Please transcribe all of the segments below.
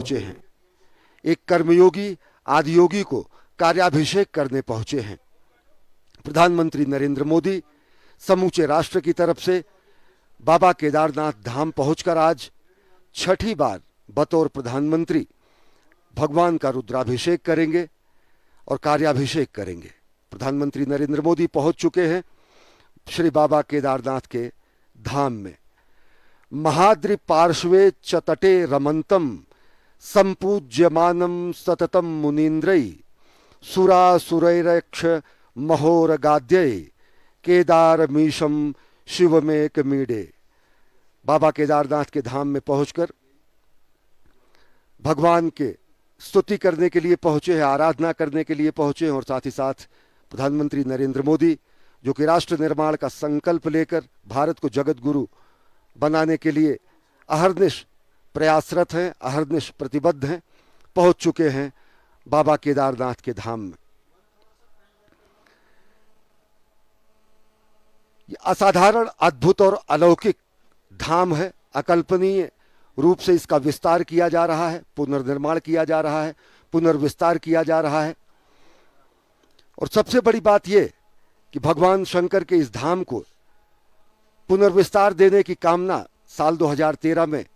पहुंचे हैं। एक कर्मयोगी आदियोगी को कार्याभिषेक करने पहुंचे हैं। प्रधानमंत्री नरेंद्र मोदी समूचे राष्ट्र की तरफ से बाबा केदारनाथ धाम पहुंचकर आज छठी बार बतौर प्रधानमंत्री भगवान का रुद्राभिषेक करेंगे और कार्याभिषेक करेंगे। प्रधानमंत्री नरेंद्र मोदी पहुंच चुके हैं श्री बाबा केदारनाथ के धाम में। महाद्रि पार्श्वे च तटे रमंतम संपूज्यमानम सततम मुनीन्द्रई सुरासुरैरक्ष महोरगाद्यै केदारमीशम शिवमेकमीडे। बाबा केदारनाथ के धाम में पहुंचकर भगवान के स्तुति करने के लिए पहुंचे हैं, आराधना करने के लिए पहुंचे हैं और साथ ही साथ प्रधानमंत्री नरेंद्र मोदी जो कि राष्ट्र निर्माण का संकल्प लेकर भारत को जगत गुरु बनाने के लिए अहर्निश प्रयासरत हैं, अहर्निश प्रतिबद्ध हैं, पहुंच चुके हैं बाबा केदारनाथ के धाम में। ये असाधारण, अद्भुत और अलौकिक धाम है। अकल्पनीय रूप से इसका विस्तार किया जा रहा है, पुनर्निर्माण किया जा रहा है, पुनर्विस्तार किया जा रहा है। और सबसे बड़ी बात यह कि भगवान शंकर के इस धाम को पुनर्विस्तार देने की कामना साल 2013 में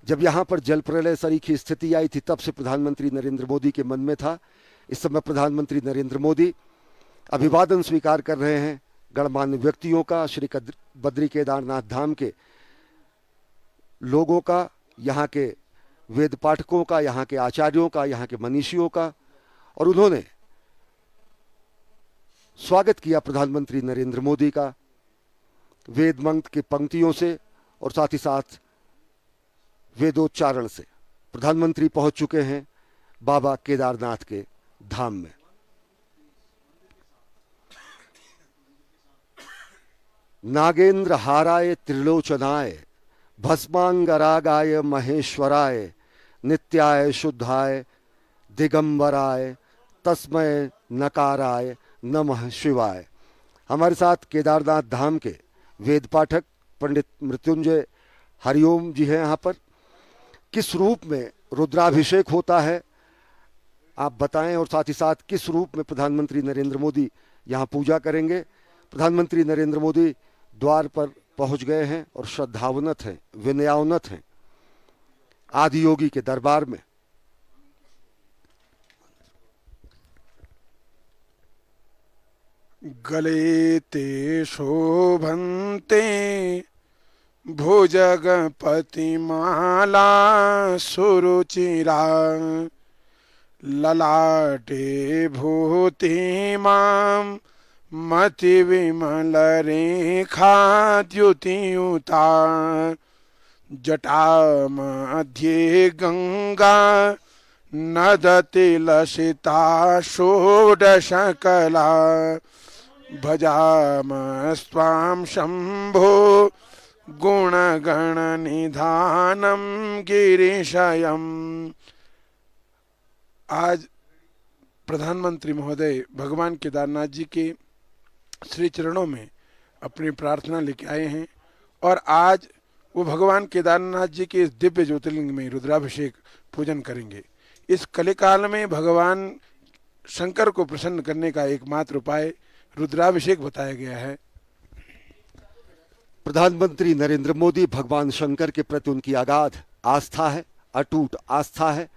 जब यहां पर जल प्रलय सरीखी स्थिति आई थी, तब से प्रधानमंत्री नरेंद्र मोदी के मन में था। इस समय प्रधानमंत्री नरेंद्र मोदी अभिवादन स्वीकार कर रहे हैं गणमान्य व्यक्तियों का, श्री बद्री केदारनाथ धाम के लोगों का, यहाँ के वेद पाठकों का, यहाँ के आचार्यों का, यहाँ के मनीषियों का। और उन्होंने स्वागत किया प्रधानमंत्री नरेंद्र मोदी का वेद मंत्र की पंक्तियों से और साथ ही साथ वेदोच्चारण से। प्रधानमंत्री पहुंच चुके हैं बाबा केदारनाथ के धाम में। नागेंद्र हाराय त्रिलोचनाय भस्मांगरागाय महेश्वराय नित्याय शुद्धाय दिगंबराय तस्मय नकाराय नमः शिवाय। हमारे साथ केदारनाथ धाम के वेद पाठक पंडित मृत्युंजय हरिओम जी हैं। यहाँ पर किस रूप में रुद्राभिषेक होता है आप बताएं और साथ ही साथ किस रूप में प्रधानमंत्री नरेंद्र मोदी यहाँ पूजा करेंगे। प्रधानमंत्री नरेंद्र मोदी द्वार पर पहुंच गए हैं और श्रद्धावनत हैं, विनयावनत हैं आदियोगी के दरबार में। गले ते शोभन्ते भुजगपति माला सुरुचिरा ललाटे भूतिमां मति विमल रेखा द्युतियुता जटा मध्ये गंगा नदति लसिता षोडशकला भजामस्त्वां शंभो गुणगण निधानम गिरीशयम्। आज प्रधानमंत्री महोदय भगवान केदारनाथ जी के श्री चरणों में अपनी प्रार्थना लेके आए हैं और आज वो भगवान केदारनाथ जी के इस दिव्य ज्योतिर्लिंग में रुद्राभिषेक पूजन करेंगे। इस कलिकाल में भगवान शंकर को प्रसन्न करने का एकमात्र उपाय रुद्राभिषेक बताया गया है। प्रधानमंत्री नरेंद्र मोदी भगवान शंकर के प्रति उनकी अगाध आस्था है, अटूट आस्था है।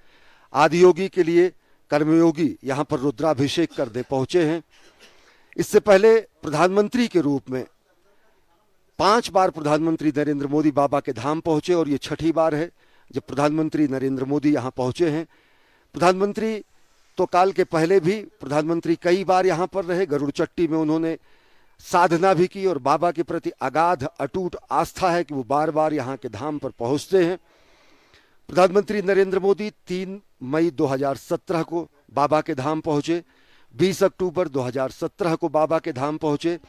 आदियोगी के लिए कर्मयोगी यहाँ पर रुद्राभिषेक करने पहुंचे हैं। इससे पहले प्रधानमंत्री के रूप में 5 बार प्रधानमंत्री नरेंद्र मोदी बाबा के धाम पहुंचे और ये छठी बार है जब प्रधानमंत्री नरेंद्र मोदी यहाँ पहुंचे हैं। प्रधानमंत्री तो काल के पहले भी प्रधानमंत्री कई बार यहाँ पर रहे। गरुड़ चट्टी में उन्होंने साधना भी की और बाबा के प्रति अगाध अटूट आस्था है कि वो बार बार यहाँ के धाम पर पहुँचते हैं। प्रधानमंत्री नरेंद्र मोदी 3 मई 2017 को बाबा के धाम पहुँचे, 20 अक्टूबर 2017 को बाबा के धाम पहुँचे,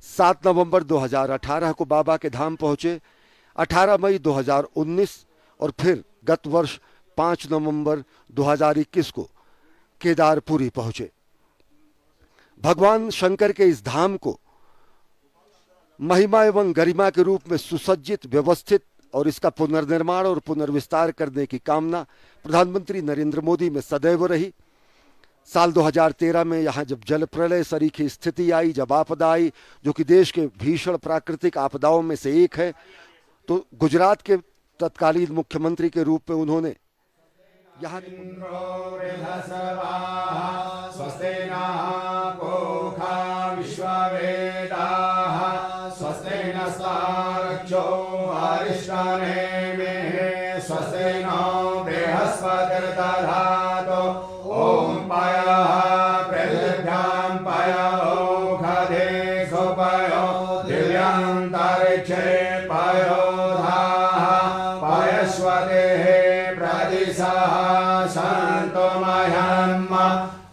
7 नवंबर 2018 को बाबा के धाम पहुँचे, 18 मई 2019 और फिर गत वर्ष 5 नवंबर 2021 को केदारपुरी पहुँचे। भगवान शंकर के इस धाम को महिमा एवं गरिमा के रूप में सुसज्जित, व्यवस्थित, और इसका पुनर्निर्माण और पुनर्विस्तार करने की कामना प्रधानमंत्री नरेंद्र मोदी में सदैव रही। साल 2013 में यहाँ जब जल प्रलय सरीखी स्थिति आई, जब आपदा आई जो कि देश के भीषण प्राकृतिक आपदाओं में से एक है, तो गुजरात के तत्कालीन मुख्यमंत्री के रूप में उन्होंने यहाँ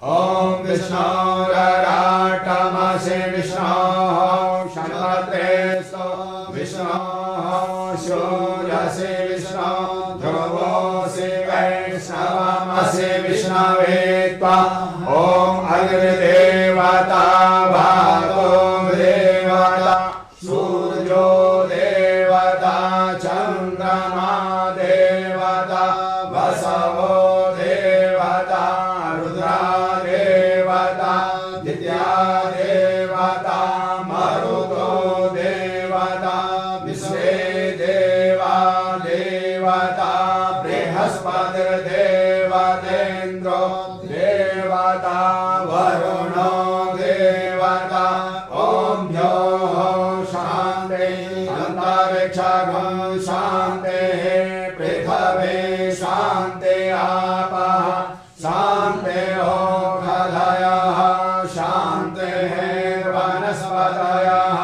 ओम विष्णु राटमसे विष्णु शनत्रेस्तो विष्णु सूर्यसे विष्णु ध्रुवोसे वैष्णवमसे विष्णवे त्वा ओम अग्निदेवता भागो देवता सूर्यो देवता चंद्रमा देवता वसवो देवता रुद्रा देवता दित्या देवता मरुतो देवता विश्वे देवा देवता बृहस्पतिर्देवतेन्द्रो देवता वरुणो देवता ओम भ्यो शान्ति अंतरिक्षं शान्ति पृथ्वी शान्ति आपः शान्ति ओषधयः शान्ति वनस्पतयः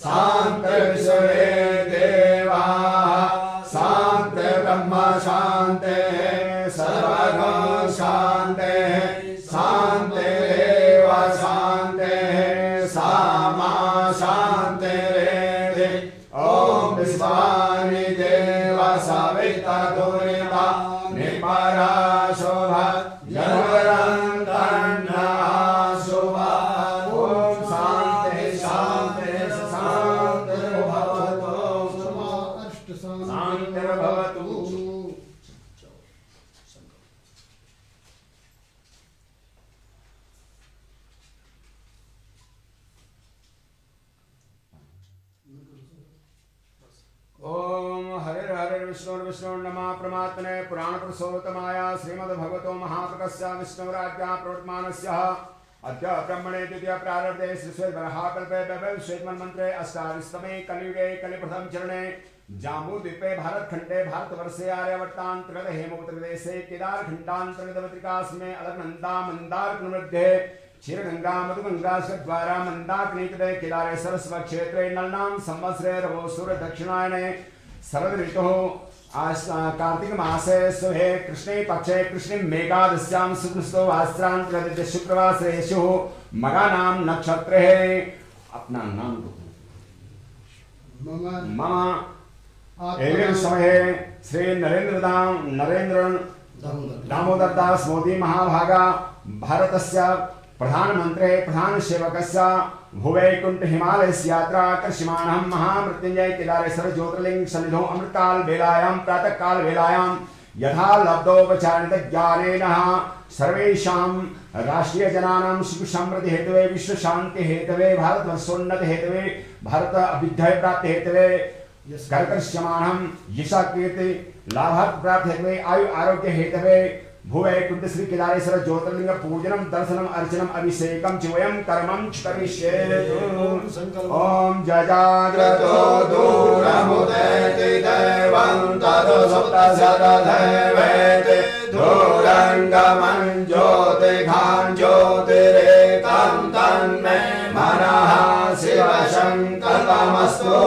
शान्ति विश्वे देवाः शान्ति ब्रह्म शान्ति सर्वगं शान्ति शान्ति एव शान्ति सामा शान्तिरेधि ओम विश्वानि देव सविता दुरिता निपरा शोभा जनवरन्तन्ना शोभा ओम शान्ति शान्ति शान्तिर्भवतु शान्तिर्भवतु। ओम हरे हरे विष्णु विष्णु नमः परमात्मने पुराण पुरुषोत्तमाय श्रीमद्भगवतो महाप्रकस्य विष्णुराज्ञा प्रवर्तमानस्य अद्य ब्रह्मणे द्वितीय प्रारब्धे श्रीश्वेतवराहकल्पे वैवस्वैतमन्वन्तरे अष्टादशतमे कलियुगे कलिप्रथम चरणे जाम्बूद्वीपे भारतखण्डे भारतवर्षे आर्यावर्तान्तर्गत हेमवतप्रदेशे केदारखण्डान्तर्गतपत्रिकास्मे अलकनन्दा मन्दारकुलमध्ये क्षीरगंगा मधुगंगा द्वारा मंदाकिनीतटे केदारे सरस्वती क्षेत्रे नलनाम संवत्सरे रवोसुर दक्षिणायने शरद ऋतुः कार्तिक मासे सुहे कृष्णे पक्षे कृष्णे मेघादस्यां शुक्लस्तो वास्त्रांतर्गत शुक्रवासरेषु मगा नाम नक्षत्रे अपना नाम मम एवं समये श्री नरेंद्र दामोदर दास मोदी महाभागा भारतस्य प्रधानमंत्री प्रधान सेवकस्य भुवैकुंठ हिमालय यात्रा कर्षमाणं महामृत्युंजय केदारेश्वर ज्योतिर्लिंग सन्निधौ अमृतकाल वेलायां प्रातः काल वेलायां यथा लब्धोपचारित ज्ञानेन सर्वेषां राष्ट्रीय जनानां सुख समृद्धि हेतवे विश्व शांति हेतवे भारत वर्षोन्नति हेतवे भारत अभ्युदय प्राप्ति हेतवे कर्षमाणं यशा कीर्ति लाभ प्राप्ति हेतवे आयु आरोग्य हेतवे भुवैकुंठ श्री केदारेश्वर ज्योतिर्लिंग पूजनम दर्शनम अर्चनम अभिषेकम च वयं कर्मं करिष्ये। ओम जजाग्रतो दूरमुदेति दैवं तदो सप्तशतदैवेति दूरङ्गमं ज्योतिघां ज्योतिरेकं तन्मे मनः शिवशङ्करमस्तु।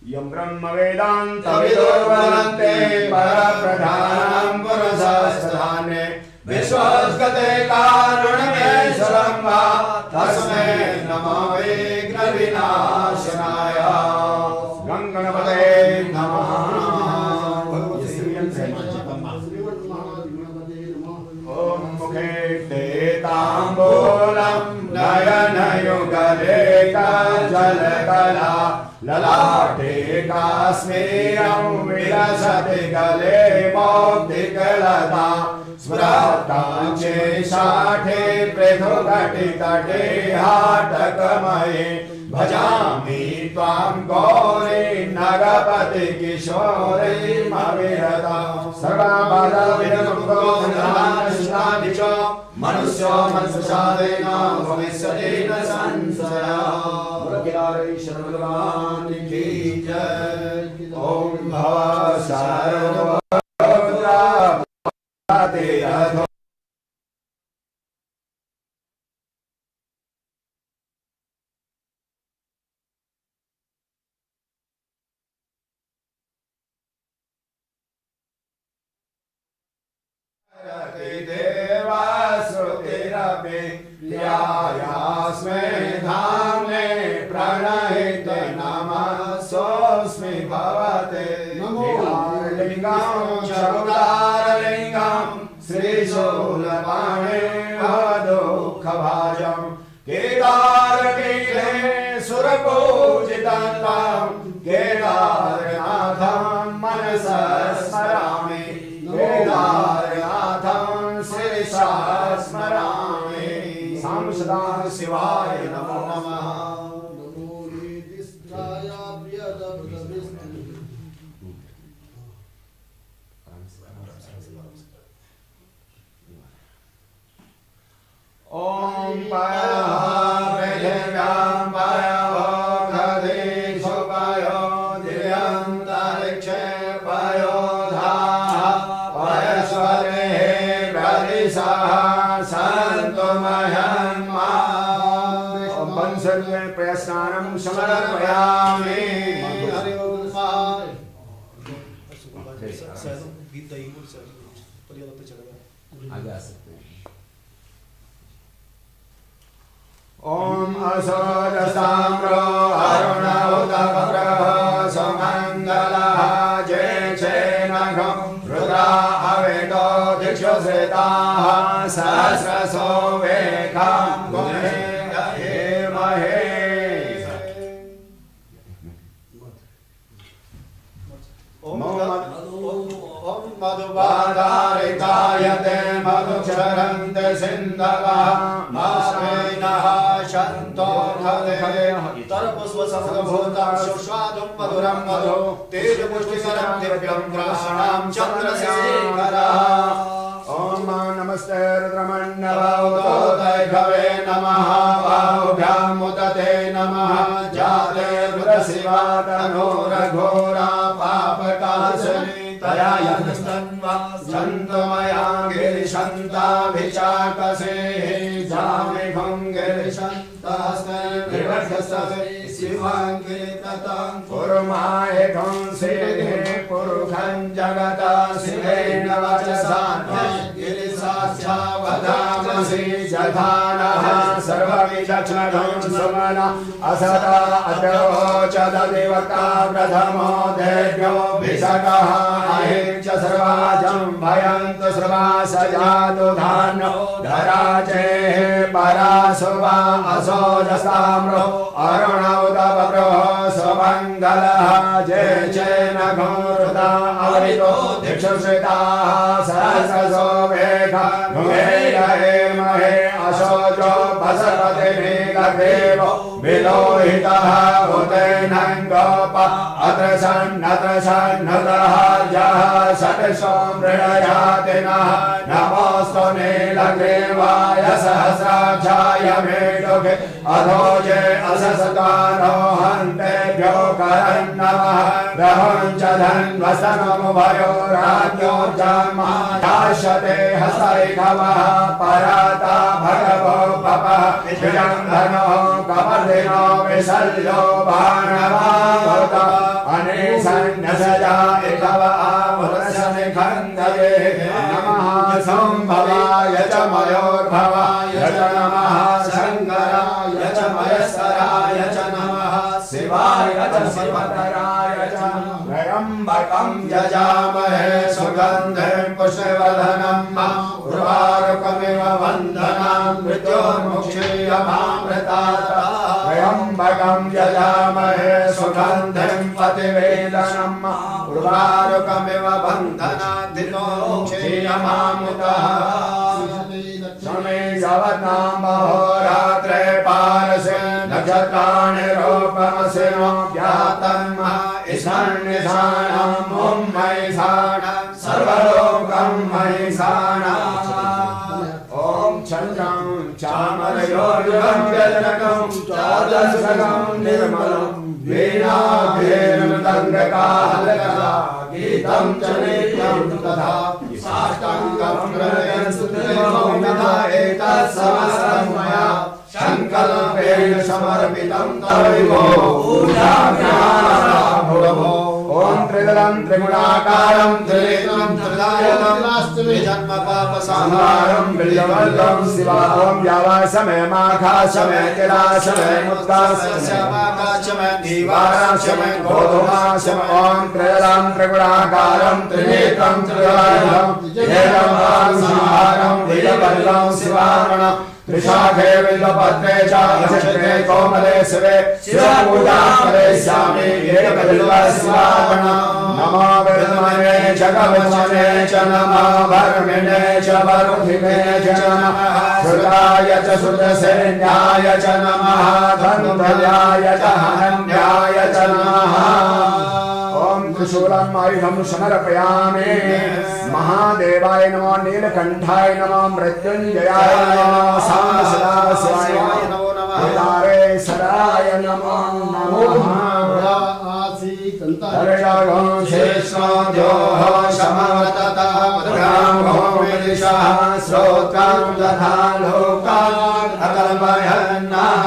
यं ब्रह्म वेदांत विदुर्वदन्ते परप्रधानं पुरुषस्थाने विश्वस्गते कारुण्येश्वरं वा तस्मै नमो विघ्नविनाशनाय गणपते नमः। ओम मुखे देता कुशलकला ललाटे काश्मीरं विलसति गले मौक्तिकलता स्मृताञ्चे शाठे पृथुघटितटे हाटकमये भजामि त्वां गौरी नगपति किशोरी मविरता सर्वबाधाविनमुक्तो च मनुष्यो मनसुषादेन भविष्यति न संशयः। भगवान की जय। ओम भव सर्वभूताते अधो देवाश्रुतिरपि ध्यायास्मे धाम्ने प्रणहिते नमः सोऽस्मि भवते लिङ्गं चौदारलिङ्गं श्रीशूलपाणे दुःखभाजं केदारपीठे सुरपूजितं केदारनाथं मनसा स्मरामि केदारनाथं शिरसा स्मरामि। सां सदा शिवाय नमो नमः। ओम पायः पृथिव्यां पायः खगेषु पायो दिव्यान्तरिक्षे पायो धाः पायस्वरे प्रदिशः सन्तु मह्यन्मा। वंशद्वय प्रयस्नानं समर्पयामि। आगे आ सकते हैं। ओम असोजसाम्रो अरुणोदकप्रः सुमङ्गलः जयचेनघं रुद्रा अवेदो दिक्षुश्रिताः सहस्रसो वेगां गुणे महे। मधुवादारितायते मधुचरन्ते सिन्धवः मास्मेनः शन्तो तरपुष्पसमभूतं सुस्वादुं मधुरं मधु तेजपुष्टिकरं दिव्यं ग्रासणां चन्द्रशेखरः। ओम नमस्ते रुद्रमण्डलोदयघवे नमः बाहुभ्याम् उदते नमः जाते रुद्रशिवा तनोरघोरा पापकाशनी तया यस्तन्वा सन्तमया गिरिशन्ताभिचाकसे जामिघं गिरिशन्तास्ते विवर्धस्ते शिवाङ्गिरिततां कुर्मायघं सिद्धे पुरुषं जगता शिवेन वचसा गिरिसाक्षा वदामसि जधानः सर्वविचक्षणं सुमना असदा अद्योचददिवका प्रथमो देव्यो भिषकः अहिं च सर्वाजं भयन्तु सर्वा सजातु धान्यो धराजेः परासुवा असोजसाम्रो अरुणौदवप्रो सुमङ्गलः जय चेनघो रुदा अवरितो दिक्षुश्रिताः सहस्रसो वेगा भुवेरहे महे असोजो भसपतिमेघदेवो विलोहितः उदैनं गोप अत्र सन्नतः जः षट्सो मृडयातिनः नमोऽस्तु नीलग्रीवाय सहस्राक्षाय मेढुके अधोजे अससतारोहन्तेभ्यो करन्नमः रहुं च धन्वसनमुभयो राज्ञोर्जन्मादाश्यते हस्तैघवः पराता भगवो पपः विजन्धनो कपर्दिनो विसर्जो भाणवाहुत अनेसन्नसजा इकव आमुदशनिखन्दये नमः संभवाय च मयोर्भवाय च नमः शङ्कराय च मयस्कराय च नमः शिवाय च शिवतराय च त्र्यम्बकं यजामहे सुगन्धिं पुष्पवर्धनं उर्वारुकमिव वन्दनां मृत्योर्मुक्षीयमामृतात् त्र्यम्बकं यजामहे सुगन्धिं प्रतिवेदनम् उर्वारुकमिव बन्धनाधिनो क्षीयमामृतः समेयवतां महोरात्रे पारसे नक्षत्राणि रूपमसिनो ज्ञातं ईशान्यशानं महिषाणं सर्वलोकं महिषाणम् ॐ चन्द्रं चामरयोर्युगं व्यजनकं चादशकं निर्मलं वीणाभेर्मृदङ्गकाहलकला गीतं च नित्यं तथा साष्टाङ्गं प्रणयस्तुतिर्मौनता एतत्समस्तं मया संकल्पेन समर्पितं तवैवो पूजाज्ञानराभुरभो ॐ त्रिदलं त्रिगुणाकारं त्रिनेत्रं त्रिदायनं जन्म पाप संहारं बिल्यवल्लं शिवा ॐ यावासमय माघासमय तिलासमय मुक्तासमय दीवारासमय गोधुमासमय ॐ त्रिदलं त्रिगुणाकारं त्रिनेत्रं त्रिदायनं जन्म पाप संहारं बिल्यवल्लं शिवारणं त्रिशाखे बिल्वपत्रे च नक्षत्रे कोमले शिवे शिवपूजां करिष्यामि एकबिल्वशिवार्पणम् नमो विद्महे जगवचने च नमो भर्मिणे च वरुधिमे च नमः श्रुताय च श्रुतसेन्याय च नमः धन्वयाय च हनन्याय च नमः ॐ त्रिशूलम् आयुधं समर्पयामि महादेवाय नमो नीलकण्ठाय नमो मृत्युञ्जयाय नमो सांसदाशिवाय नमो केदारेश्वराय नमो नमः हरिणागं शेषोऽध्योः समवर्ततः भद्रां विदिशः श्रोत्रं तथा लोकान् अकल्पयन्नः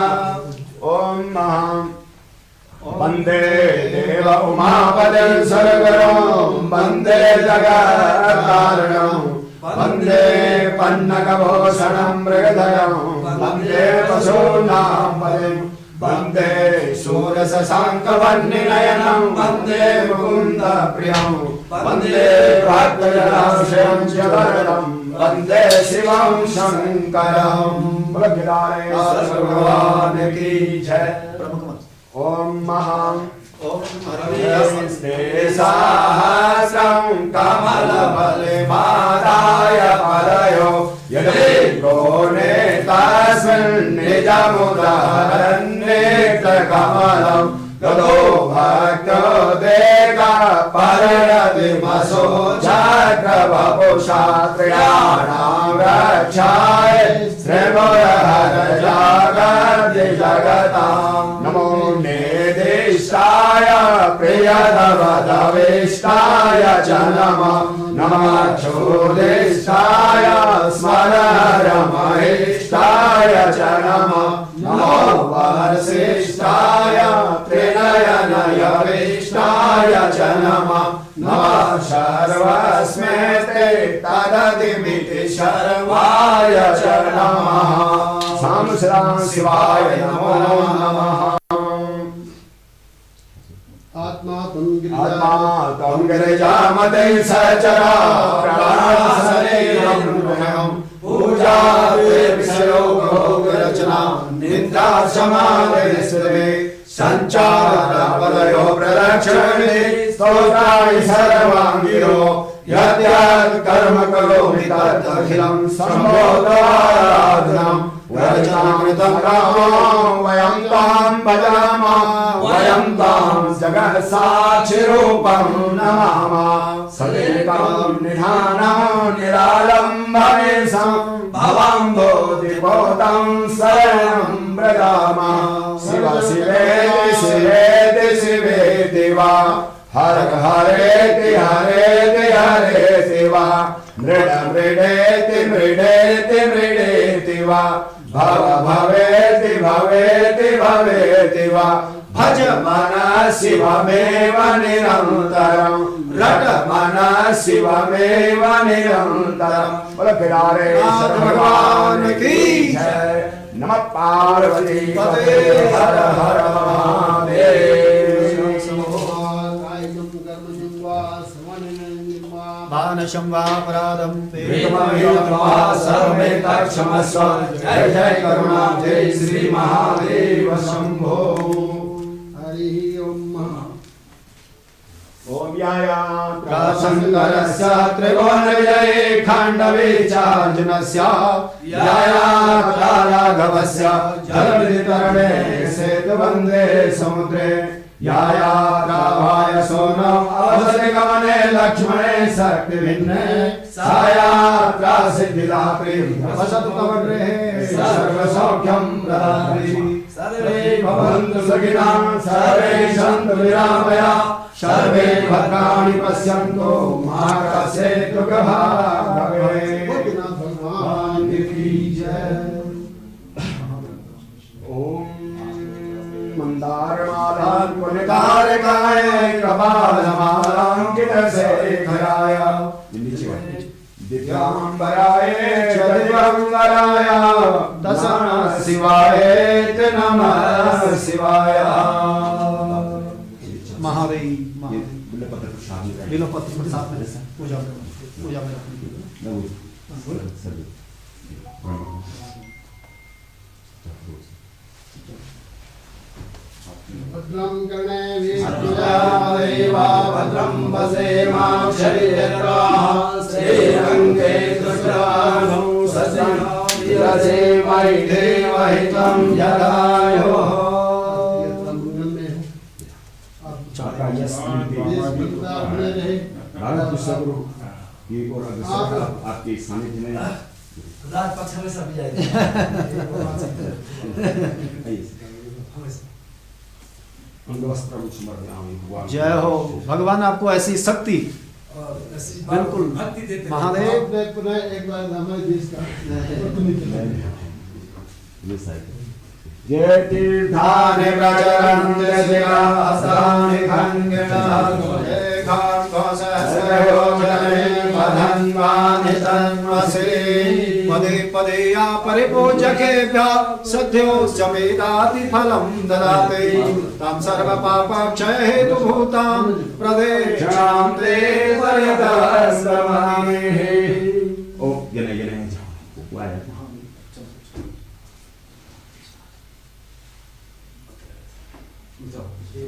ॐ वन्दे देव उमापतिं सर्वगुरुं वन्दे जगत्कारणं वन्दे पन्नगभूषणं मृगधरं वन्दे पशूनां पतिं वन्दे शूरशशाङ्कवह्निनयनं वन्दे मुकुन्दप्रियं वन्दे भक्तजनाश्रयं च वरदं वन्दे शिवं शङ्करं भगवान् की जय। ॐ महां सहस्रं कमलबलिमादाय परयो यदि कोणे तस्मिन् निजमुदाहरन्नेत्रकमलं ततो भक्तो देवपरिणतिमसो चक्रवपुषा त्रयाणां रक्षाय श्रीमुरहरजागर्ति जगतां नमो निर्दिष्टाय प्रियतमदविष्टाय च नमः नमः चोदिष्टाय स्मररमहिष्टाय च नमः नमो वरसिष्ठाय त्रिनयनयविष्टाय च नमः नमः सर्वस्मेते तदतिमिति शर्वाय च नमः सां शिवाय नमो नमः। आत्मा तं गिरिजामते सचरा प्राणशरीरं पूजा विषयो भोगरचना निन्दा समादेशे संचारपदयो प्रदक्षिणे स्तोत्राणि सर्वाङ्गिरो यद्यत् कर्म करोमि तदखिलं सम्बोधाराधनं वचनामृतं रामो वयं तां भजामः वयं तां जगत्साक्षिरूपं नमामः सदेकं निधानं निरालम्बमेशं भवं बोधिपोतं शरणं व्रजामः शिव शिवेति शिवेति शिवेति वा हर हरेति हरेति हरेति वा मृड मृडेति मृडेति मृडेति वा भव भवेति भवेति भवेति वा भज मन शिवमेव निरन्तरं रट मन शिवमेव निरन्तरं बोल किनारे भगवान की जय। नमः पार्वती पते हर हर महादेव। भान मानसं वा अपराधं विगतमिदं वा सर्वमेतत् क्षमस्व। जय जय करुणाब्धे श्री महादेव शंभो। हरि ओम। ओम शंकरस्य त्रिभुवनविजये खाण्डवीचार्जुनस्य राघवस्य जलवितरणे सेतुबन्धे समुद्रे राभाय सोनो अवसरिगमने लक्ष्मणे शक्तिभिन्ने सायात्रा सिद्धिदात्री वसतु कवगृहे सर्वसौख्यं प्रदात्री। सर्वे भवन्तु सुखिनः सर्वे सन्तु निरामया सर्वे भद्राणि पश्यन्तु मा कश्चित् दुःखभाग् भवेत्। भगवान की जय। ओम मंदारमालां पुनिकारकाय कपालमालांकित शेखराय दिव्यांबराय च दिव्यंबराय दशनः शिवाय नमः शिवाय। महादेव बिल्वपत्र प्रसाद में पूजा में भद्रं कर्णेभिर्देवा भद्रं वसेमाक्षरिर्वाः श्रीरङ्गे दुष्टवाघौ सस्यं देवहितं जलायोः। आपके सानिध्य में राजपक्ष में सब जाएगा। जय हो भगवान, आपको ऐसी शक्ति बिल्कुल भक्ति देते महादेव। एक बार हमारे देश का जय तीर्थानि प्रचरन्ति शिलासानि खण्डितानि पदे पदे या परिपूजकेभ्यः सद्यो समेदाति फलं ददाति। तं सर्वपापक्षय हेतुभूतां प्रदक्षिणां ते पर्यदस्महे। ओ ये नहीं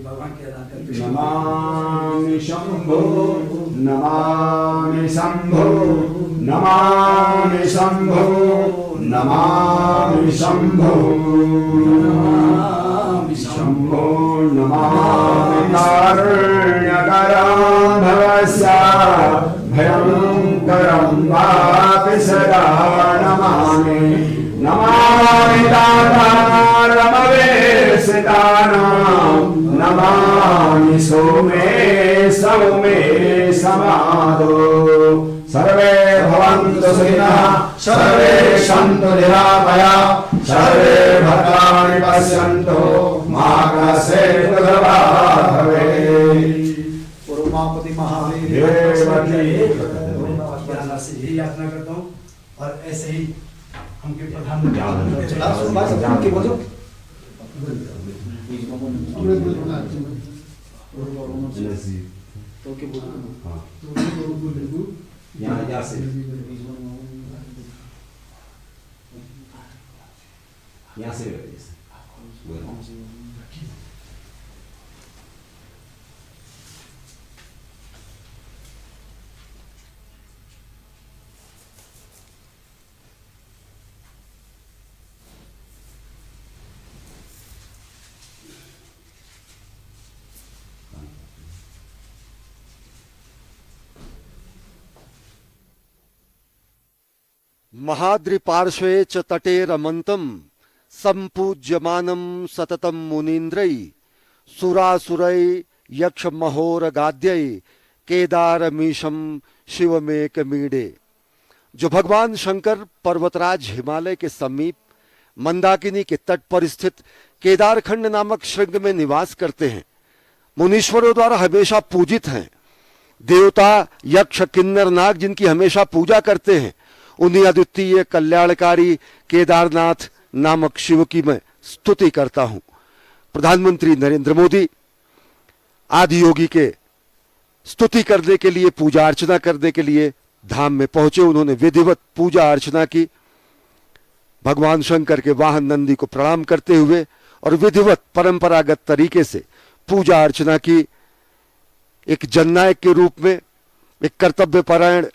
भगवान के नाम करके नमामि शंभो नमामि शंभो नमामि शंभो नमामि शंभो नमामि शंभो नमामि कारुण्यकरं भवस्य भयंकरं वापि सदा नमामि। नमामि दातारमवेशितानां नमामि सोमे सौमे समादो। सर्वे भवन्तु सुखिनः सर्वे सन्तु निरामया सर्वे भद्राणि पश्यन्तु मा कश्चित् दुःखभाग् भवेत्। उमापति महादेव से यही याचना करता हूँ और ऐसे ही हमके प्रधानमंत्री यहाँ से महाद्रिपार्श्वे च तटे रमन्तं सम्पूज्यमानं सततं मुनीन्द्रै सुरासुरै यक्षमहोरगाद्यै केदारमीशं शिवमेकमीडे। जो भगवान शंकर पर्वतराज हिमालय के समीप मंदाकिनी के तट पर स्थित केदारखंड नामक श्रृंग में निवास करते हैं, मुनीश्वरों द्वारा हमेशा पूजित हैं। देवता यक्ष किन्नर नाग जिनकी हमेशा पूजा करते हैं, उन्हीं अद्वितीय कल्याणकारी केदारनाथ नामक शिव की मैं स्तुति करता हूं। प्रधानमंत्री नरेंद्र मोदी आदि योगी के स्तुति करने के लिए, पूजा अर्चना करने के लिए धाम में पहुंचे। उन्होंने विधिवत पूजा अर्चना की, भगवान शंकर के वाहन नंदी को प्रणाम करते हुए और विधिवत परंपरागत तरीके से पूजा अर्चना की। एक जननायक के रूप में, एक कर्तव्यपरायण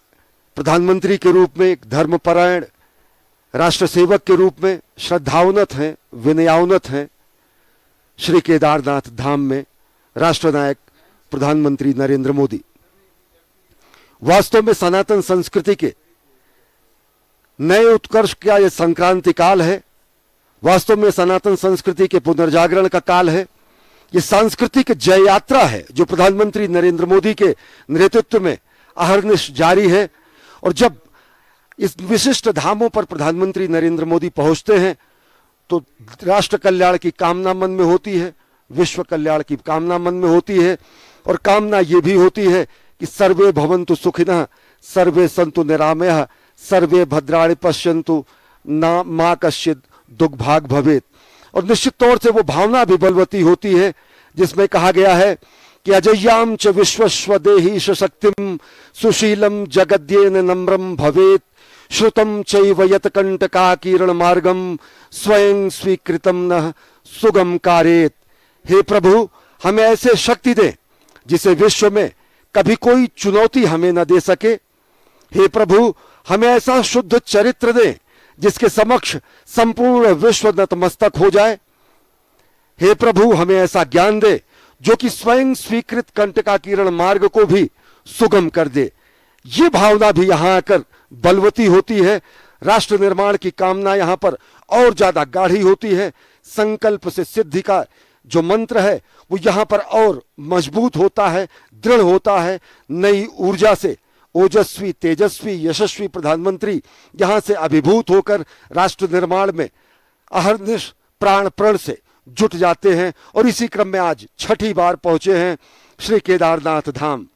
प्रधानमंत्री के रूप में, एक धर्मपरायण राष्ट्र सेवक के रूप में श्रद्धावनत हैं, विनयावनत हैं श्री केदारनाथ धाम में राष्ट्रनायक प्रधानमंत्री नरेंद्र मोदी। वास्तव में सनातन संस्कृति के नए उत्कर्ष का यह संक्रांति काल है। वास्तव में सनातन संस्कृति के पुनर्जागरण का काल है। ये सांस्कृतिक जय यात्रा है जो प्रधानमंत्री नरेंद्र मोदी के नेतृत्व में अहर्निश जारी है। और जब इस विशिष्ट धामों पर प्रधानमंत्री नरेंद्र मोदी पहुंचते हैं तो राष्ट्र कल्याण की कामना मन में होती है, विश्व कल्याण की कामना मन में होती है, और कामना ये भी होती है कि सर्वे भवन्तु सुखिनः, सर्वे सन्तु निरामयः, सर्वे भद्राणि पश्यन्तु मा कश्चित् दुर्भाग् भवेत्। और निश्चित तौर से वो भावना भी बलवती होती है जिसमें कहा गया है कि अजय्याम च विश्वस्व देहि शक्तिम सुशीलम जगद्येन नम्रम भवेत्, श्रुतम चैव यत कंटका किरण मार्गम स्वयं स्वीकृतम न सुगम कारेत। हे प्रभु, हमें ऐसे शक्ति दे जिसे विश्व में कभी कोई चुनौती हमें न दे सके। हे प्रभु, हमें ऐसा शुद्ध चरित्र दे जिसके समक्ष संपूर्ण विश्व नतमस्तक हो जाए। हे प्रभु, हमें ऐसा ज्ञान दे जो कि स्वयं स्वीकृत कंटका किरण मार्ग को भी सुगम कर दे। ये भावना भी यहां आकर बलवती होती है। राष्ट्र निर्माण की कामना यहां पर और ज्यादा गाढ़ी होती है। संकल्प से सिद्धि का जो मंत्र है वो यहां पर और मजबूत होता है, दृढ़ होता है। नई ऊर्जा से ओजस्वी, तेजस्वी, यशस्वी प्रधानमंत्री यहां से अभिभूत होकर राष्ट्र निर्माण में अहर्निश प्राण प्रण से जुट जाते हैं। और इसी क्रम में आज छठी बार पहुंचे हैं श्री केदारनाथ धाम।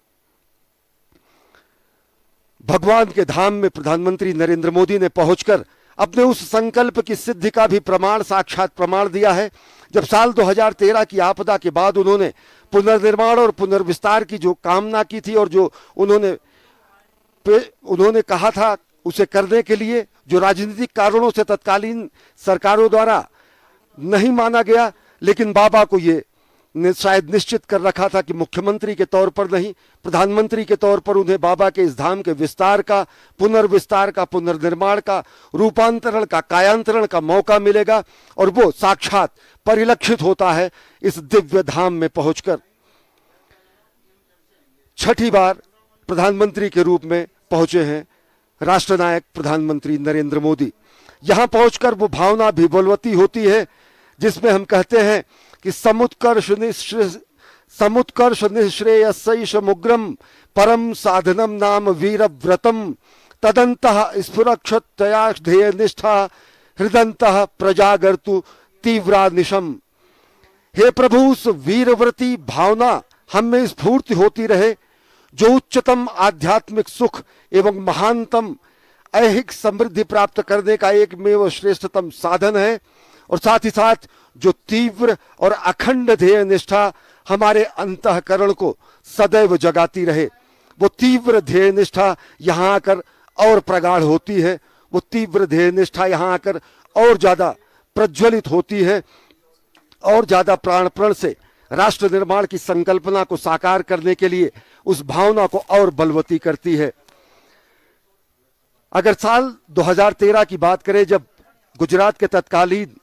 भगवान के धाम में प्रधानमंत्री नरेंद्र मोदी ने पहुंचकर अपने उस संकल्प की सिद्धि का भी प्रमाण, साक्षात प्रमाण दिया है। जब साल 2013 की आपदा के बाद उन्होंने पुनर्निर्माण और पुनर्विस्तार की जो कामना की थी और जो उन्होंने कहा था उसे करने के लिए, जो राजनीतिक कारणों से तत्कालीन सरकारों द्वारा नहीं माना गया, लेकिन बाबा को ये शायद निश्चित कर रखा था कि मुख्यमंत्री के तौर पर नहीं, प्रधानमंत्री के तौर पर उन्हें बाबा के इस धाम के विस्तार का, पुनर्विस्तार का, पुनर्निर्माण का, रूपांतरण का, कायांतरण का मौका मिलेगा। और वो साक्षात परिलक्षित होता है इस दिव्य धाम में पहुंचकर। छठी बार प्रधानमंत्री के रूप में पहुंचे हैं राष्ट्रनायक प्रधानमंत्री नरेंद्र मोदी। यहां पहुंचकर वो भावना भी बलवती होती है जिसमें हम कहते हैं कि समुत्कर्ष निःश्रेयसैष मुग्रम परम साधनम नाम वीर व्रतम तदंतः स्फुरक्षतया ध्येय निष्ठा हृदंतः प्रजागर्तु तीव्रा निशम। हे प्रभु, उस वीरव्रती भावना हम में स्फूर्ति होती रहे जो उच्चतम आध्यात्मिक सुख एवं महानतम ऐहिक समृद्धि प्राप्त करने का एकमेव श्रेष्ठतम साधन है। और साथ ही साथ जो तीव्र और अखंड ध्येय निष्ठा हमारे अंतःकरण को सदैव जगाती रहे, वो तीव्र ध्येय निष्ठा यहाँ आकर और प्रगाढ़ होती है। वो तीव्र ध्येय निष्ठा यहाँ आकर और ज्यादा प्रज्वलित होती है और ज्यादा प्राण प्रण से राष्ट्र निर्माण की संकल्पना को साकार करने के लिए उस भावना को और बलवती करती है। अगर साल 2013 की बात करें, जब गुजरात के तत्कालीन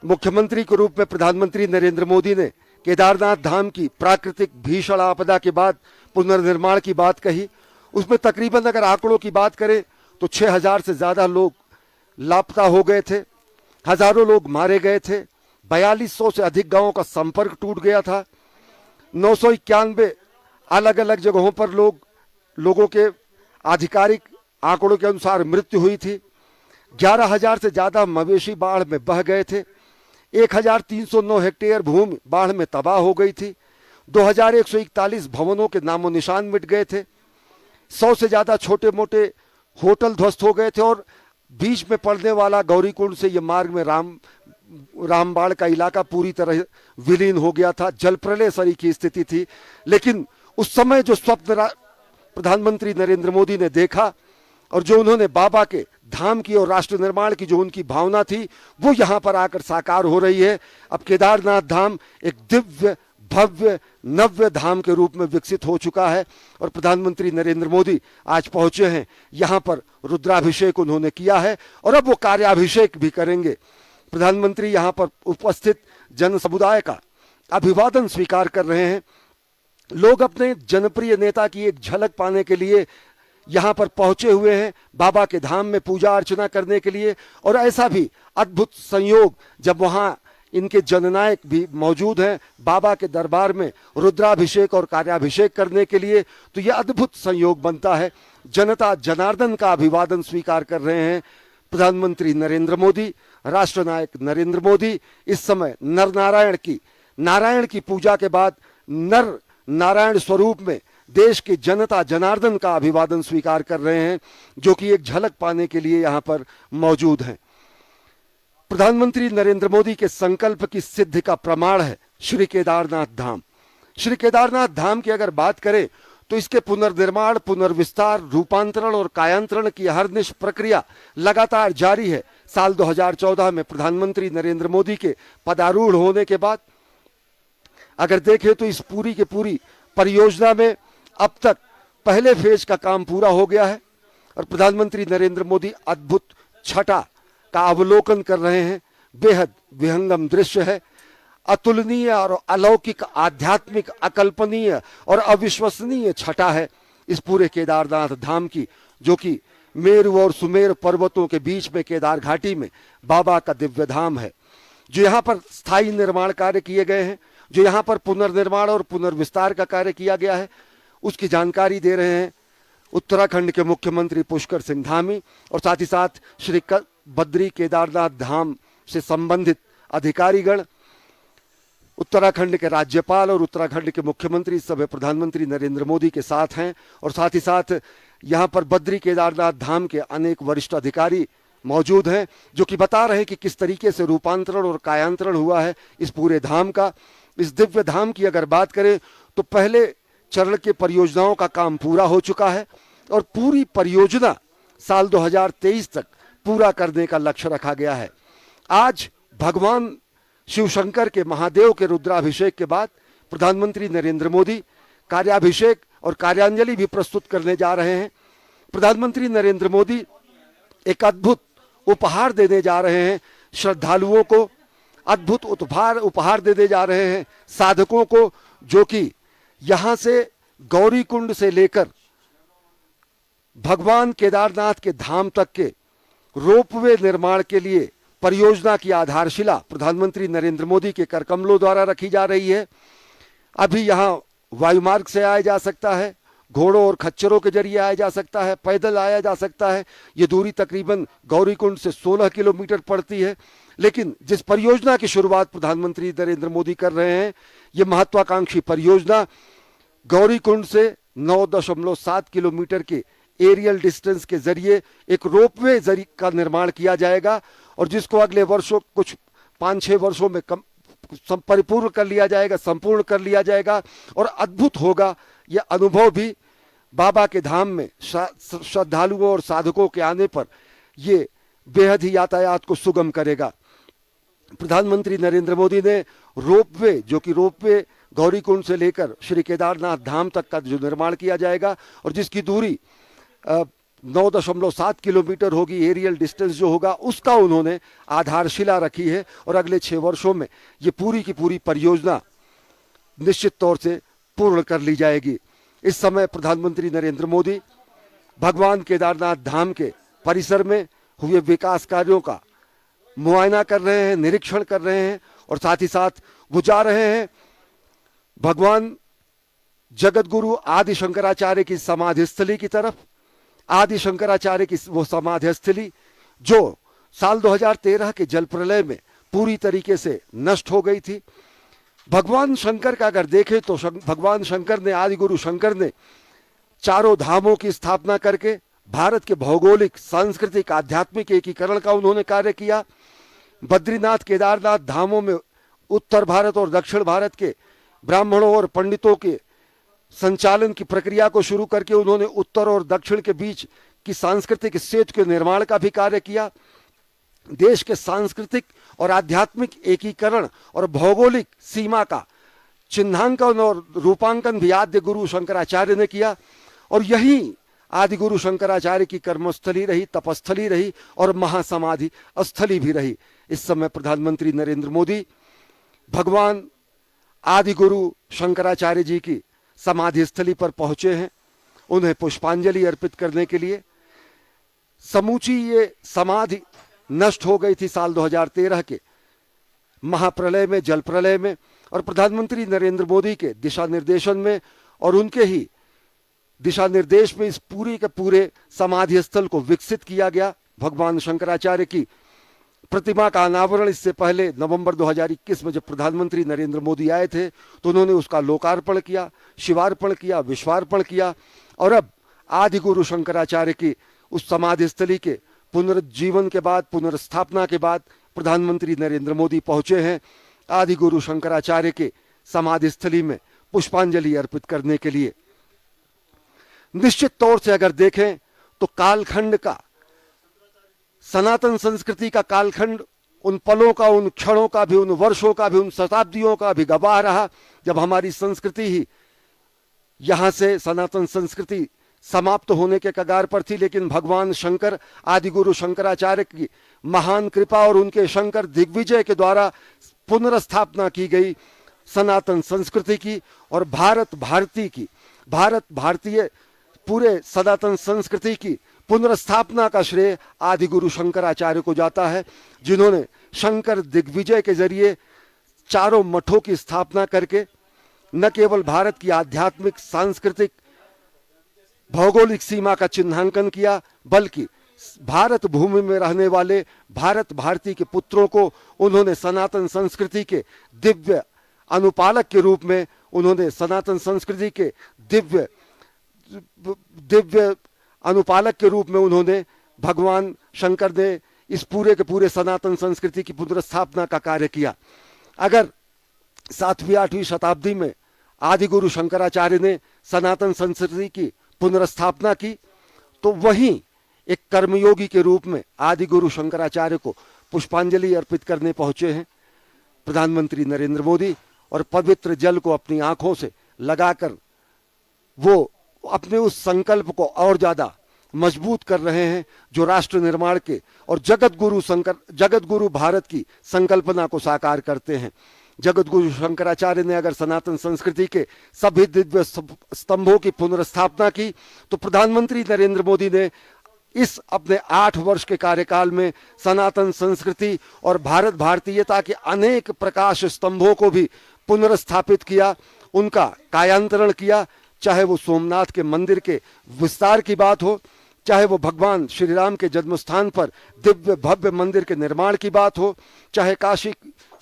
मुख्यमंत्री के रूप में प्रधानमंत्री नरेंद्र मोदी ने केदारनाथ धाम की प्राकृतिक भीषण आपदा के बाद पुनर्निर्माण की बात कही, उसमें तकरीबन अगर आंकड़ों की बात करें तो 6000 से ज्यादा लोग लापता हो गए थे, हजारों लोग मारे गए थे, 4200 से अधिक गांवों का संपर्क टूट गया था, 991 अलग अलग जगहों पर लोगों के आधिकारिक आंकड़ों के अनुसार मृत्यु हुई थी, 11000 से ज्यादा मवेशी बाढ़ में बह गए थे, 1309 हेक्टेयर भूमि बाढ़ में तबाह हो गई थी, 2141 भवनों के नामो निशान मिट गए थे, 100 से ज्यादा छोटे मोटे होटल ध्वस्त हो गए थे और बीच में पड़ने वाला गौरीकुंड से ये मार्ग में रामबाड़ का इलाका पूरी तरह विलीन हो गया था। जल प्रलय सरी की स्थिति थी। लेकिन उस समय जो स्वप्न प्रधानमंत्री नरेंद्र मोदी ने देखा और जो उन्होंने बाबा के धाम की और राष्ट्र निर्माण की जो उनकी भावना थी वो यहाँ पर आकर साकार हो रही है। अब केदारनाथ धाम एक दिव्य भव्य नव्य धाम के रूप में विकसित हो चुका है और प्रधानमंत्री नरेंद्र मोदी आज पहुंचे हैं यहाँ पर। रुद्राभिषेक उन्होंने किया है और अब वो कार्याभिषेक भी करेंगे। प्रधानमंत्री यहाँ पर उपस्थित जन समुदाय का अभिवादन स्वीकार कर रहे हैं। लोग अपने जनप्रिय नेता की एक झलक पाने के लिए यहाँ पर पहुंचे हुए हैं, बाबा के धाम में पूजा अर्चना करने के लिए। और ऐसा भी अद्भुत संयोग जब वहाँ इनके जननायक भी मौजूद हैं बाबा के दरबार में रुद्राभिषेक और कार्याभिषेक करने के लिए, तो यह अद्भुत संयोग बनता है। जनता जनार्दन का अभिवादन स्वीकार कर रहे हैं। प्रधानमंत्री नरेंद्र मोदी, राष्ट्रनायक नरेंद्र मोदी इस समय नर नारायण की पूजा के बाद नर नारायण स्वरूप में देश की जनता जनार्दन का अभिवादन स्वीकार कर रहे हैं, जो कि एक झलक पाने के लिए यहाँ पर मौजूद हैं। प्रधानमंत्री नरेंद्र मोदी के संकल्प की सिद्धि का प्रमाण है श्री केदारनाथ धाम। श्री केदारनाथ धाम की अगर बात करें तो इसके पुनर्निर्माण, पुनर्विस्तार, रूपांतरण और कायांतरण की अहर्निश प्रक्रिया लगातार जारी है। साल 2014 में प्रधानमंत्री नरेंद्र मोदी के पदारूढ़ होने के बाद अगर देखें तो इस पूरी की पूरी परियोजना में अब तक पहले फेज का काम पूरा हो गया है और प्रधानमंत्री नरेंद्र मोदी अद्भुत छटा का अवलोकन कर रहे हैं। बेहद विहंगम दृश्य है, अतुलनीय और अलौकिक, आध्यात्मिक, अकल्पनीय और अविश्वसनीय छटा है इस पूरे केदारनाथ धाम की, जो कि मेरु और सुमेर पर्वतों के बीच में केदार घाटी में बाबा का दिव्य धाम है। जो यहाँ पर स्थायी निर्माण कार्य किए गए हैं, जो यहाँ पर पुनर्निर्माण और पुनर्विस्तार का कार्य किया गया है, उसकी जानकारी दे रहे हैं उत्तराखंड के मुख्यमंत्री पुष्कर सिंह धामी और साथ ही साथ श्री बद्री केदारनाथ धाम से संबंधित अधिकारीगण, उत्तराखंड के राज्यपाल और उत्तराखंड के मुख्यमंत्री सब प्रधानमंत्री नरेंद्र मोदी के साथ हैं। और साथ ही साथ यहाँ पर बद्री केदारनाथ धाम के अनेक वरिष्ठ अधिकारी मौजूद हैं, जो कि बता रहे हैं कि किस तरीके से रूपांतरण और कायांतरण हुआ है इस पूरे धाम का। इस दिव्य धाम की अगर बात करें तो पहले चरण के परियोजनाओं का काम पूरा हो चुका है और पूरी परियोजना साल 2023 तक पूरा करने का लक्ष्य रखा गया है। आज भगवान शिव शंकर के महादेव के रुद्राभिषेक के बाद प्रधानमंत्री नरेंद्र मोदी कार्याभिषेक और कार्यांजलि भी प्रस्तुत करने जा रहे हैं। प्रधानमंत्री नरेंद्र मोदी एक अद्भुत उपहार देने जा रहे हैं श्रद्धालुओं को, अद्भुत उपहार देने जा रहे हैं साधकों को, जो कि यहाँ से गौरीकुंड से लेकर भगवान केदारनाथ के धाम तक के रोपवे निर्माण के लिए परियोजना की आधारशिला प्रधानमंत्री नरेंद्र मोदी के करकमलों द्वारा रखी जा रही है। अभी यहाँ वायुमार्ग से आया जा सकता है, घोड़ों और खच्चरों के जरिए आया जा सकता है, पैदल आया जा सकता है। ये दूरी तकरीबन गौरीकुंड से 16 किलोमीटर पड़ती है। लेकिन जिस परियोजना की शुरुआत प्रधानमंत्री नरेंद्र मोदी कर रहे हैं, ये महत्वाकांक्षी परियोजना गौरीकुंड से 9.7 किलोमीटर के एरियल डिस्टेंस के जरिए एक रोपवे का निर्माण किया जाएगा और जिसको अगले वर्षों, कुछ 5-6 वर्षों में परिपूर्ण कर लिया जाएगा, संपूर्ण कर लिया जाएगा। और अद्भुत होगा यह अनुभव भी बाबा के धाम में श्रद्धालुओं और साधकों के आने पर ये बेहद ही यातायात को सुगम करेगा। प्रधानमंत्री नरेंद्र मोदी ने रोपवे, जो कि रोपवे गौरीकुंड से लेकर श्री केदारनाथ धाम तक का जो निर्माण किया जाएगा और जिसकी दूरी 9.7 किलोमीटर होगी, एरियल डिस्टेंस जो होगा उसका उन्होंने आधारशिला रखी है। और अगले 6 वर्षों में ये पूरी की पूरी परियोजना निश्चित तौर से पूर्ण कर ली जाएगी। इस समय प्रधानमंत्री नरेंद्र मोदी भगवान केदारनाथ धाम के परिसर में हुए विकास कार्यों का मुआयना कर रहे हैं, निरीक्षण कर रहे हैं और साथ ही साथ वो जा रहे हैं भगवान जगत गुरु आदि शंकराचार्य की समाधि स्थली की तरफ। आदि शंकराचार्य की वो समाधि स्थली जो साल 2013 के जल प्रलय में पूरी तरीके से नष्ट हो गई थी। भगवान शंकर का अगर देखें तो भगवान शंकर ने, आदि गुरु शंकर ने चारों धामों की स्थापना करके भारत के भौगोलिक, सांस्कृतिक, आध्यात्मिक एकीकरण का उन्होंने कार्य किया। बद्रीनाथ, केदारनाथ धामों में उत्तर भारत और दक्षिण भारत के ब्राह्मणों और पंडितों के संचालन की प्रक्रिया को शुरू करके उन्होंने उत्तर और दक्षिण के बीच की सांस्कृतिक सेतु के निर्माण का भी कार्य किया। देश के सांस्कृतिक और आध्यात्मिक एकीकरण और भौगोलिक सीमा का चिन्हांकन और रूपांकन भी आद्य गुरु शंकराचार्य ने किया, और यही आदि गुरु शंकराचार्य की कर्मस्थली रही, तपस्थली रही और महासमाधि स्थली भी रही। इस समय प्रधानमंत्री नरेंद्र मोदी भगवान आदि गुरु शंकराचार्य जी की समाधि स्थली पर पहुंचे हैं, उन्हें पुष्पांजलि अर्पित करने के लिए। समूची ये समाधि नष्ट हो गई थी साल 2013 के महाप्रलय में, जल प्रलय में, और प्रधानमंत्री नरेंद्र मोदी के दिशा निर्देशन में और उनके ही दिशा निर्देश में इस पूरी के पूरे समाधि स्थल को विकसित किया गया। भगवान शंकराचार्य की प्रतिमा का अनावरण इससे पहले नवंबर 2021 में जब प्रधानमंत्री नरेंद्र मोदी आए थे तो उन्होंने उसका लोकार्पण किया, शिवार्पण किया, विश्वार्पण किया, और अब आदि गुरु शंकराचार्य की उस समाधि स्थली के पुनरुज्जीवन के बाद, पुनर्स्थापना के बाद प्रधानमंत्री नरेंद्र मोदी पहुंचे हैं आदि गुरु शंकराचार्य के समाधि स्थली में पुष्पांजलि अर्पित करने के लिए। निश्चित तौर से अगर देखें तो कालखंड का, सनातन संस्कृति का कालखंड उन पलों का, उन क्षणों का भी, उन वर्षों का भी, उन शताब्दियों का भी गवाह रहा जब हमारी संस्कृति ही यहां से, सनातन संस्कृति समाप्त होने के कगार पर थी। लेकिन भगवान शंकर, आदि गुरु शंकराचार्य की महान कृपा और उनके शंकर दिग्विजय के द्वारा पुनर्स्थापना की गई सनातन संस्कृति की और भारत भारतीय पूरे सनातन संस्कृति की पुनर्स्थापना का श्रेय आदि गुरु शंकराचार्य को जाता है, जिन्होंने शंकर दिग्विजय के जरिए चारों मठों की स्थापना करके न केवल भारत की आध्यात्मिक, सांस्कृतिक, भौगोलिक सीमा का चिन्हांकन किया, बल्कि भारत भूमि में रहने वाले भारत भारती के पुत्रों को उन्होंने सनातन संस्कृति के दिव्य अनुपालक के रूप में, उन्होंने सनातन संस्कृति के दिव्य अनुपालक के रूप में उन्होंने, भगवान शंकर ने इस पूरे के पूरे सनातन संस्कृति की पुनर्स्थापना का कार्य किया। अगर 7वीं-8वीं शताब्दी में आदि गुरु शंकराचार्य ने सनातन संस्कृति की पुनर्स्थापना की, तो वहीं एक कर्मयोगी के रूप में आदि गुरु शंकराचार्य को पुष्पांजलि अर्पित करने पहुंचे हैं प्रधानमंत्री नरेंद्र मोदी, और पवित्र जल को अपनी आंखों से लगाकर वो अपने उस संकल्प को और ज्यादा मजबूत कर रहे हैं जो राष्ट्र निर्माण के और जगत गुरु भारत की संकल्पना को साकार करते हैं। जगत गुरु शंकराचार्य ने अगर सनातन संस्कृति के सभी दिव्य स्तंभों की पुनर्स्थापना की, तो प्रधानमंत्री नरेंद्र मोदी ने इस अपने 8 वर्ष के कार्यकाल में सनातन संस्कृति और भारत भारतीयता के अनेक प्रकाश स्तंभों को भी पुनर्स्थापित किया, उनका कायांतरण किया। चाहे वो सोमनाथ के मंदिर के विस्तार की बात हो, चाहे वो भगवान श्री राम के जन्म स्थान पर दिव्य भव्य मंदिर के निर्माण की बात हो, चाहे काशी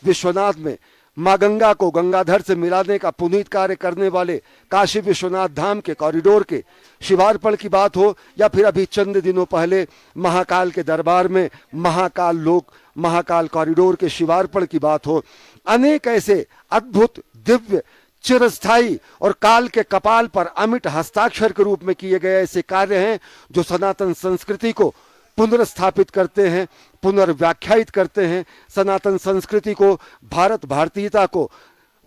विश्वनाथ में माँ गंगा को गंगाधर से मिलाने का पुनीत कार्य करने वाले काशी विश्वनाथ धाम के कॉरिडोर के शिवार्पण की बात हो, या फिर अभी चंद दिनों पहले महाकाल के दरबार में महाकाल कॉरिडोर के शिवार्पण की बात हो। अनेक ऐसे अद्भुत, दिव्य, चिरस्थायी और काल के कपाल पर अमिट हस्ताक्षर के रूप में किए गए ऐसे कार्य हैं जो सनातन संस्कृति को पुनर्स्थापित करते हैं, पुनर्व्याख्यायित करते हैं, सनातन संस्कृति को, भारत भारतीयता को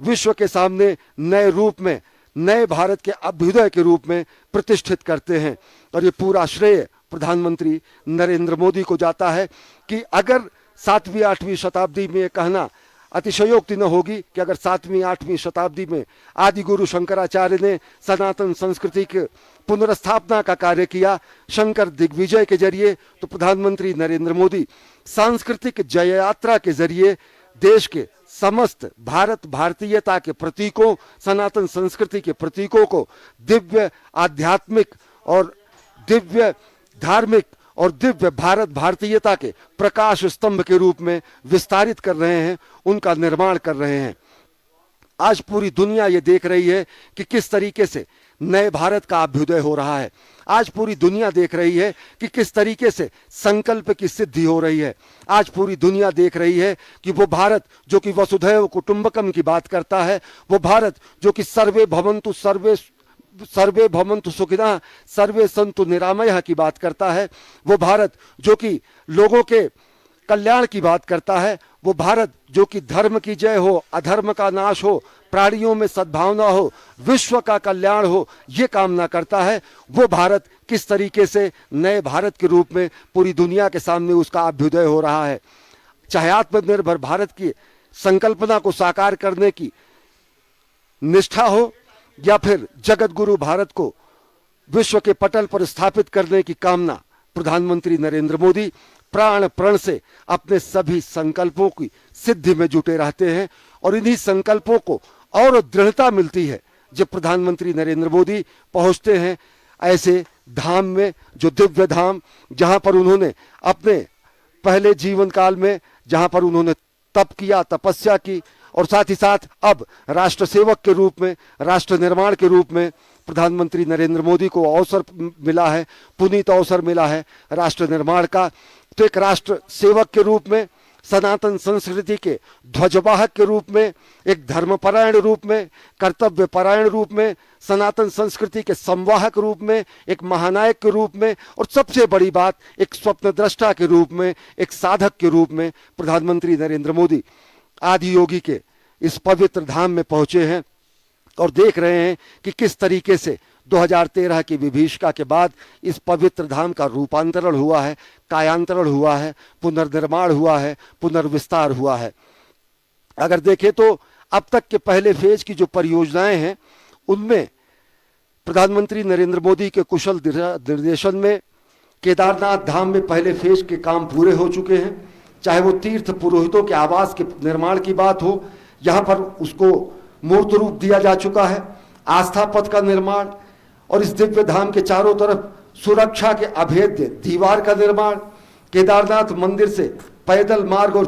विश्व के सामने नए रूप में, नए भारत के अभ्युदय के रूप में प्रतिष्ठित करते हैं। और ये पूरा श्रेय प्रधानमंत्री नरेंद्र मोदी को जाता है कि अगर 7वीं-8वीं शताब्दी में ये कहना अतिशयोक्ति न होगी कि अगर 7वीं-8वीं शताब्दी में आदि गुरु शंकराचार्य ने सनातन संस्कृति के पुनर्स्थापना का कार्य किया शंकर दिग्विजय के जरिए, तो प्रधानमंत्री नरेंद्र मोदी सांस्कृतिक जय यात्रा के जरिए देश के समस्त भारत भारतीयता के प्रतीकों, सनातन संस्कृति के प्रतीकों को दिव्य आध्यात्मिक और दिव्य धार्मिक और दिव्य भारत भारतीयता के प्रकाश स्तंभ के रूप में विस्तारित कर रहे हैं, उनका निर्माण कर रहे हैं। आज पूरी दुनिया ये देख रही है कि किस तरीके से नए भारत का अभ्युदय हो रहा है। आज पूरी दुनिया देख रही है कि किस तरीके से संकल्प की सिद्धि हो रही है। आज पूरी दुनिया देख रही है कि वो भारत जो कि वसुधैव कुटुंबकम की बात करता है, वो भारत जो कि सर्वे भवन्तु सर्वे सर्वे भवन्तु सुखिनः सर्वे सन्तु निरामयः की बात करता है, वो भारत जो कि लोगों के कल्याण की बात करता है, वो भारत जो कि धर्म की जय हो, अधर्म का नाश हो, प्राणियों में सद्भावना हो, विश्व का कल्याण हो, ये कामना करता है, वो भारत किस तरीके से नए भारत के रूप में पूरी दुनिया के सामने उसका अभ्युदय हो रहा है। चाहे आत्मनिर्भर भारत की संकल्पना को साकार करने की निष्ठा हो या फिर जगत गुरु भारत को विश्व के पटल पर स्थापित करने की कामना, प्रधानमंत्री नरेंद्र मोदी प्राण प्रण से अपने सभी संकल्पों की सिद्धि में जुटे रहते हैं और इन्हीं संकल्पों को और दृढ़ता मिलती है जब प्रधानमंत्री नरेंद्र मोदी पहुंचते हैं ऐसे धाम में, जो दिव्य धाम जहां पर उन्होंने अपने पहले जीवन काल में जहां पर उन्होंने तप किया, तपस्या की और साथ ही साथ अब राष्ट्र सेवक के रूप में, राष्ट्र निर्माण के रूप में प्रधानमंत्री नरेंद्र मोदी को अवसर मिला है, पुनीत अवसर मिला है राष्ट्र निर्माण का। तो एक राष्ट्र सेवक के रूप में, सनातन संस्कृति के ध्वजवाहक के रूप में, एक धर्मपरायण रूप में, कर्तव्यपरायण रूप में, सनातन संस्कृति के संवाहक रूप में, एक महानायक के रूप में और सबसे बड़ी बात एक स्वप्नद्रष्टा के रूप में, एक साधक के रूप में प्रधानमंत्री नरेंद्र मोदी आदि योगी के इस पवित्र धाम में पहुंचे हैं और देख रहे हैं कि किस तरीके से 2013 की विभीषिका के बाद इस पवित्र धाम का रूपांतरण हुआ है, कायांतरण हुआ है, पुनर्निर्माण हुआ है, पुनर्विस्तार हुआ है। अगर देखें तो अब तक के पहले फेज की जो परियोजनाएं हैं उनमें प्रधानमंत्री नरेंद्र मोदी के कुशल निर्देशन में केदारनाथ धाम में पहले फेज के काम पूरे हो चुके हैं। चाहे वो तीर्थ पुरोहितों के आवास के निर्माण की बात हो, यहाँ पर उसको मूर्त रूप दिया जा चुका है। आस्था पथ का निर्माण और इस दिव्य धाम के चारों तरफ सुरक्षा के अभेद्य दीवार का निर्माण, केदारनाथ मंदिर से पैदल मार्ग और